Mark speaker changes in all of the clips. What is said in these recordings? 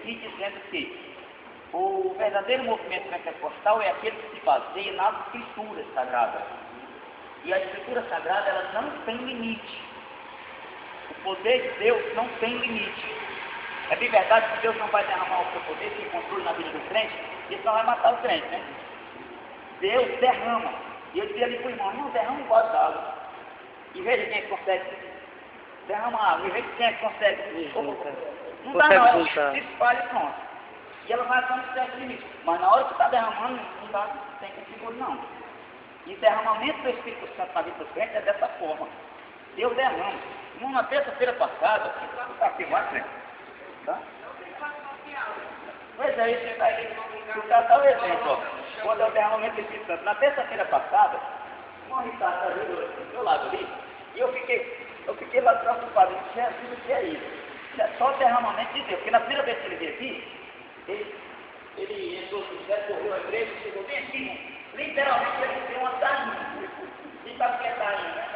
Speaker 1: e dizendo que o verdadeiro movimento pentecostal é aquele que se baseia nas escrituras sagradas. E a escritura sagrada, ela não tem limite. O poder de Deus não tem limite. É bem verdade que Deus não vai derramar o seu poder sem controle na vida do crente, isso não vai matar o crente, né? Deus derrama. E eu dizia ali para o irmão, não derrama um gole d'água. E veja quem é que consegue derramar água, e veja quem é que consegue. Não dá não, se espalha e pronto. E ela vai até um certo limite. Mas na hora que está derramando, não dá, tem que segurar não. E derramamento do Espírito Santo na vida do crente é dessa forma. Deus derrama. Na terça-feira passada, está aqui mais, né? Tá? Pois é, isso está aí. O cara está o exemplo, ó. Quando é o derramamento do Espírito Santo. Na terça-feira passada, uma ritada do meu lado ali, e eu fiquei lá preocupado. Jesus, o que é isso? Isso é só o derramamento de Deus. Porque na primeira vez que ele veio aqui, ele entrou no céu, correu a igreja, chegou bem aqui, literalmente ele tem uma tarinha. E sabe o que é tarinha?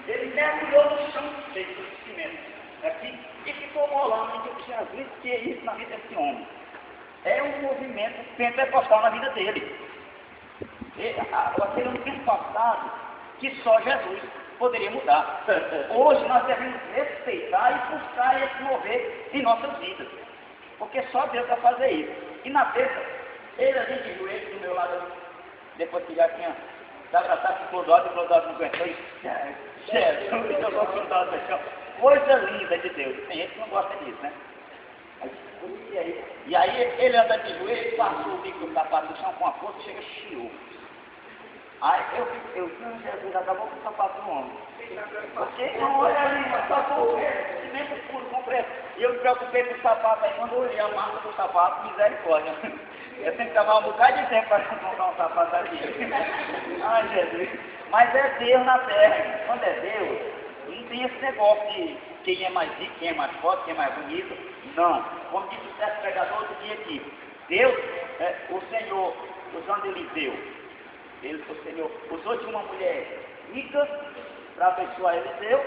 Speaker 1: Ele mergulhou no chão cheio de cimento aqui e ficou rolando. Eu tinha visto que é isso na vida desse homem. É um movimento pentecostal na vida dele. Aquele ano tempo passado que só Jesus poderia mudar. Hoje nós devemos respeitar e buscar esse mover em nossas vidas. Porque só Deus vai fazer isso. E na terça, ele ali de joelho do meu lado, depois que já tinha se abraçado com o Clodói não aguentou. Jesus, eu vou contar no chão. Coisa linda de Deus. Tem gente que não gosta disso, né? E aí ele anda de joelho, passou o bico do sapato no chão com a força e chega chiou. Aí eu vi Jesus, acabou com o sapato do homem. Porque não olha ali, passou o cimento puro, completo. E eu me preocupei com o sapato, aí quando eu olhei a marca do sapato, misericórdia. Eu tenho que tomar um bocado de tempo para comprar um sapato aqui. Ai, Jesus. Mas é Deus na terra. Quando é Deus, não tem esse negócio de quem é mais rico, quem é mais forte, quem é mais bonito. Não. Como disse o certo pregador outro dia aqui, Deus, o Senhor, usando Eliseu, o Senhor usou de uma mulher rica para abençoar Eliseu,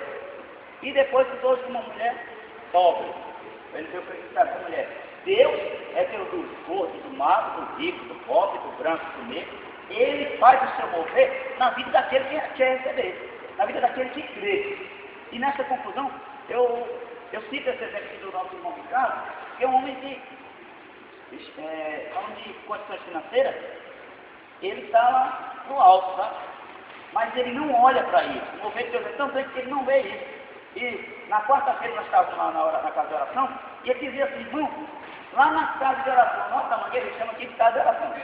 Speaker 1: e depois usou de uma mulher pobre. Eliseu foi para essa mulher. Deus é Deus do gordo, do magro, do rico, do pobre, do branco, do negro. Ele faz o seu mover na vida daquele que quer receber, na vida daquele que crê. E nessa conclusão, eu cito esse exemplo do nosso irmão Ricardo, que é um homem que, falando de condições financeiras, ele está lá no alto, tá? Mas ele não olha para isso. O mover de Deus é tão grande que ele não vê isso. E na quarta-feira nós estávamos lá na casa de oração, e ele dizia assim, irmão, lá na casa de oração Nova da Mangueira, ele chama aqui de casa de oração.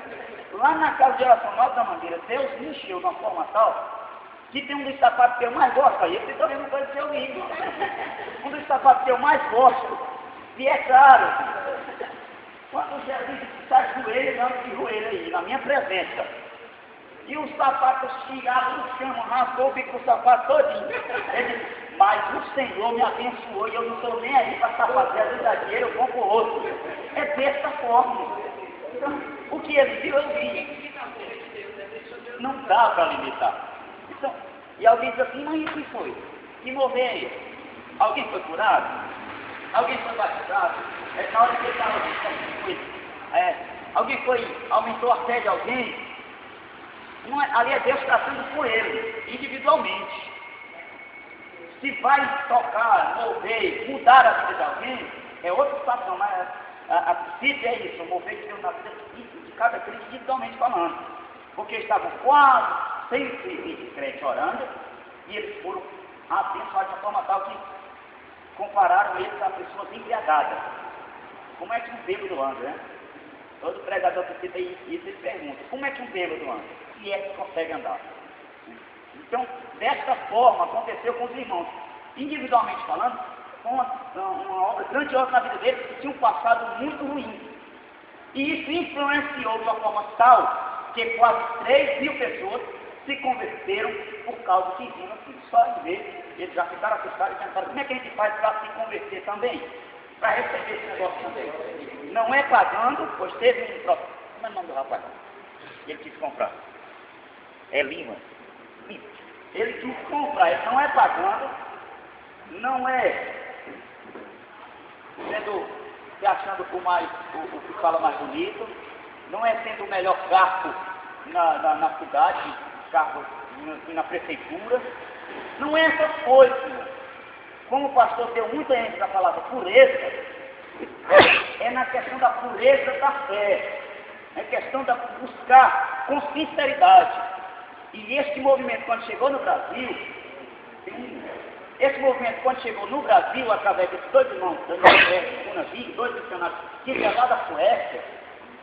Speaker 1: Lá na casa de oração Nova da Mangueira, Deus me encheu de uma forma tal que tem um dos sapatos que eu mais gosto, aí eu também não conheço seu amigo. Um dos sapatos que eu mais gosto, e é caro. Quando Jesus está de joelho, não de joelho aí, na minha presença. E os sapatos tiraram no chão, raspou o bico do sapato todinho. Ele disse, mas o Senhor me abençoou e eu não estou nem aí para sapatear, às vezes dá dinheiro, eu compro outro. É dessa forma. Então, o que ele viu, eu vi. Não dá para limitar. Então, e alguém diz assim, mas isso foi? Que mover é esse? Alguém foi curado? Alguém foi batizado? Na hora que ele estava alguém aumentou a fé de alguém? Não é, ali é Deus tratando com ele, individualmente. Se vai tocar, mover, mudar a vida de alguém, é outra situação, mas a princípio é isso, mover de Deus na vida de cada crente individualmente falando. Porque estavam quase 120 crentes orando, e eles foram abençoados de forma tal que compararam eles a pessoas embriagadas. Como é que um bêbado anda, né? Todo pregador que cita isso, ele pergunta, como é que um bêbado anda? Se é que consegue andar. Então, desta forma, aconteceu com os irmãos. Individualmente falando, foi uma obra grandiosa na vida deles, que tinha um passado muito ruim. E isso influenciou de uma forma tal que quase 3.000 pessoas se converteram por causa que viram assim. Só de ver, eles já ficaram assustados e pensaram, como é que a gente faz para se converter também? Para receber esse negócio também. Não é pagando, pois teve um próprio. Como é o nome do rapaz? Ele quis comprar. É Lima. Ele quis comprar, ele não é pagando, não é sendo se achando o que fala mais bonito, não é sendo o melhor cargo na cidade, cargo na prefeitura, não é essas coisas. Como o pastor deu muita ênfase na palavra pureza, é na questão da pureza da fé, é questão de buscar com sinceridade. E esse movimento, quando chegou no Brasil, através desses dois irmãos, dois missionários que levaram da Suécia,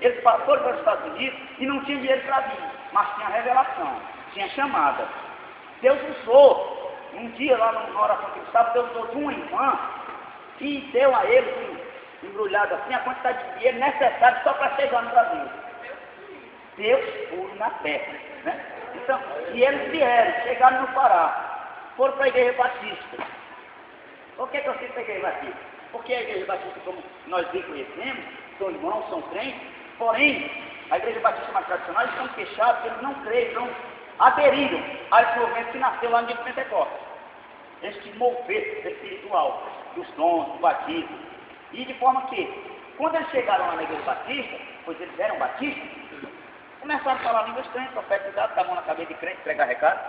Speaker 1: eles foram para os Estados Unidos e não tinham dinheiro para vir, mas tinha revelação, tinha chamada. Deus usou. Um dia lá na oração que ele estava, Deus usou de uma irmã e deu a eles embrulhado assim a quantidade de dinheiro necessária só para chegar no Brasil. Deus puro na terra, né? Então, e eles vieram, chegaram no Pará, foram para a Igreja Batista. Por que eu cito a Igreja Batista? Porque a Igreja Batista, como nós bem conhecemos, são irmãos, são crentes, porém, a Igreja Batista mais tradicional estão fechados, eles não creem, não aderiram a esse movimento que nasceu lá no dia de Pentecostes. Este mover espiritual dos dons, do batismo. E de forma que, quando eles chegaram lá na Igreja Batista, pois eles eram batistas, começaram a falar línguas estranhas, profetizar, dar a mão na cabeça de crente, pregar recado,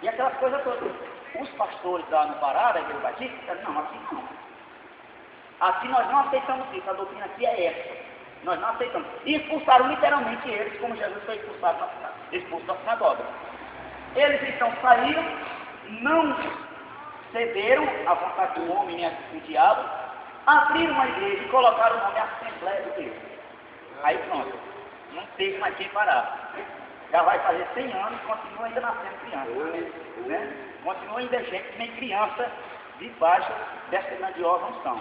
Speaker 1: e aquelas coisas todas. Os pastores lá no Pará, da Igreja Batista, disseram, não, aqui não. Aqui nós não aceitamos isso, a doutrina aqui é essa. Nós não aceitamos. E expulsaram literalmente eles, como Jesus foi expulso da sinagoga. Eles então saíram, não cederam à vontade do homem nem do diabo, abriram uma igreja e colocaram o nome Assembleia de Deus. Aí pronto, não teve mais quem parar. Já vai fazer 100 anos e continua ainda nascendo criança. Né? Continua ainda gente, nem criança, debaixo dessa grandiosa unção.